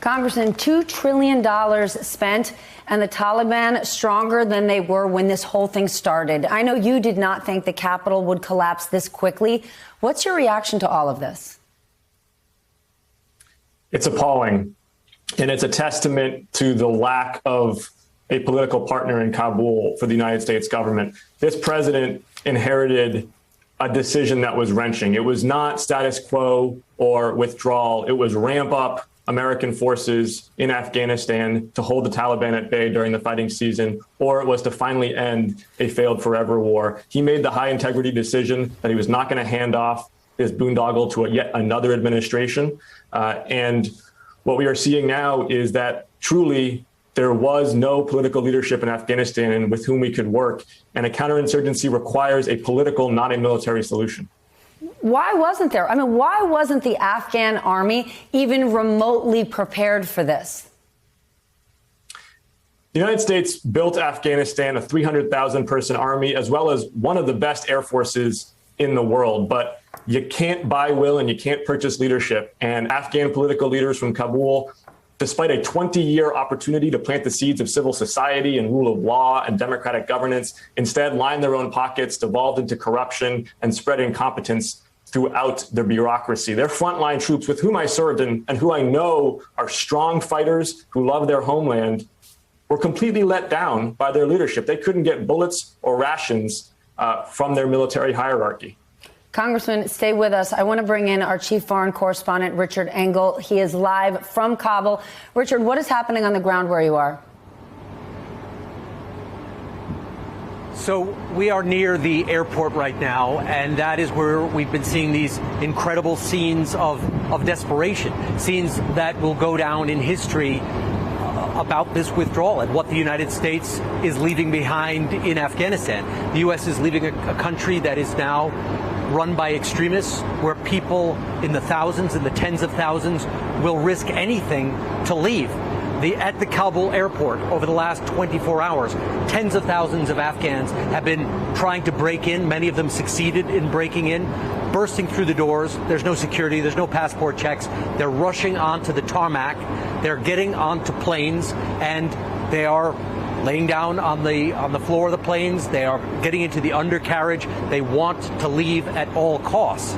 Congressman, $2 trillion spent, and the Taliban stronger than they were when this whole thing started. I know you did not think the Capitol would collapse this quickly. What's your reaction to all of this? It's appalling, and it's a testament to the lack of a political partner in Kabul for the United States government. This president inherited a decision that was wrenching. It was not status quo or withdrawal. It was ramp up American forces in Afghanistan to hold the Taliban at bay during the fighting season, or it was to finally end a failed forever war. He made the high integrity decision that he was not going to hand off his boondoggle to yet another administration. And what we are seeing now is that truly there was no political leadership in Afghanistan with whom we could work. And a counterinsurgency requires a political, not a military solution. Why wasn't there? I mean, why wasn't the Afghan army even remotely prepared for this? The United States built Afghanistan, a 300,000 person army, as well as one of the best air forces in the world. But you can't buy will and you can't purchase leadership. And Afghan political leaders from Kabul, despite a 20-year opportunity to plant the seeds of civil society and rule of law and democratic governance, instead lined their own pockets, devolved into corruption and spread incompetence throughout their bureaucracy. Their frontline troops, with whom I served and who I know are strong fighters who love their homeland, were completely let down by their leadership. They couldn't get bullets or rations from their military hierarchy. Congressman, stay with us. I want to bring in our chief foreign correspondent, Richard Engel. He is live from Kabul. Richard, what is happening on the ground where you are? So we are near the airport right now, and that is where we've been seeing these incredible scenes of desperation, scenes that will go down in history about this withdrawal and what the United States is leaving behind in Afghanistan. The U.S. is leaving a country that is now run by extremists, where people in the thousands and the tens of thousands will risk anything to leave. At the Kabul airport over the last 24 hours, tens of thousands of Afghans have been trying to break in. Many of them succeeded in breaking in, bursting through the doors. There's no security. There's no passport checks. They're rushing onto the tarmac. They're getting onto planes, and they are laying down on the floor of the planes. They are getting into the undercarriage. They want to leave at all costs.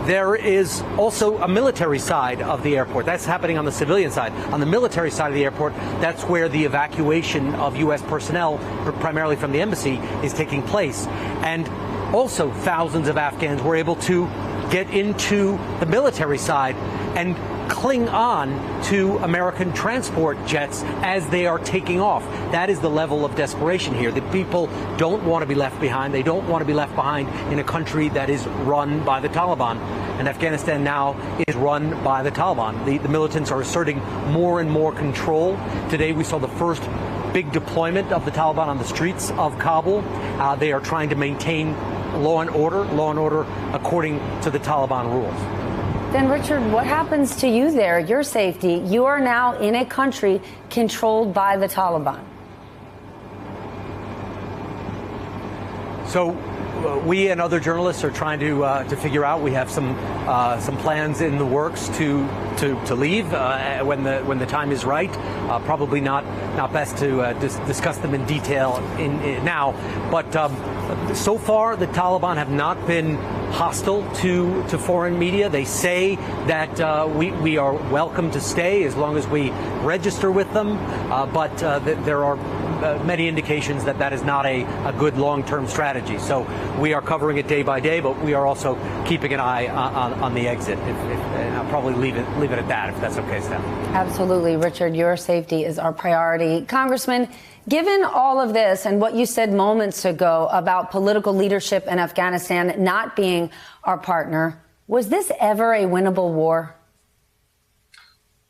There is also a military side of the airport. That's happening on the civilian side. On the military side of the airport, that's where the evacuation of U.S. personnel, primarily from the embassy, is taking place. And also thousands of Afghans were able to get into the military side and cling on to American transport jets as they are taking off. That is the level of desperation here. The people don't want to be left behind. They don't want to be left behind in a country that is run by the Taliban. And Afghanistan now is run by the Taliban. The militants are asserting more and more control. Today we saw the first big deployment of the Taliban on the streets of Kabul. They are trying to maintain law and order according to the Taliban rules. Then, Richard, what happens to you there, your safety? You are now in a country controlled by the Taliban. So we and other journalists are trying to figure out. We have some plans in the works to leave when the time is right. Probably not best to discuss them in detail now. But so far, the Taliban have not been hostile to foreign media. They say that we are welcome to stay as long as we register with them. But there are many indications that is not a good long-term strategy. So we are covering it day by day, but we are also keeping an eye on the exit. And I'll probably leave it at that, if that's okay, Steph. Absolutely, Richard. Your safety is our priority. Congressman, given all of this and what you said moments ago about political leadership in Afghanistan not being our partner, was this ever a winnable war?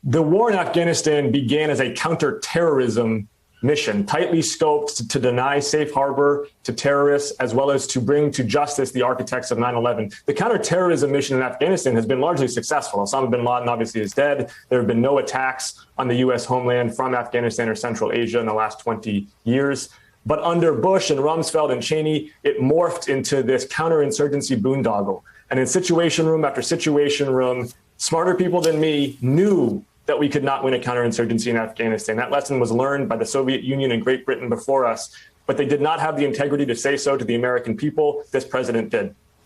The war in Afghanistan began as a counterterrorism mission, tightly scoped to deny safe harbor to terrorists, as well as to bring to justice the architects of 9/11. The counterterrorism mission in Afghanistan has been largely successful. Osama bin Laden obviously is dead. There have been no attacks on the U.S. homeland from Afghanistan or Central Asia in the last 20 years. But under Bush and Rumsfeld and Cheney, it morphed into this counterinsurgency boondoggle. And in situation room after situation room, smarter people than me knew that we could not win a counterinsurgency in Afghanistan. That lesson was learned by the Soviet Union and Great Britain before us, but they did not have the integrity to say so to the American people. This president did.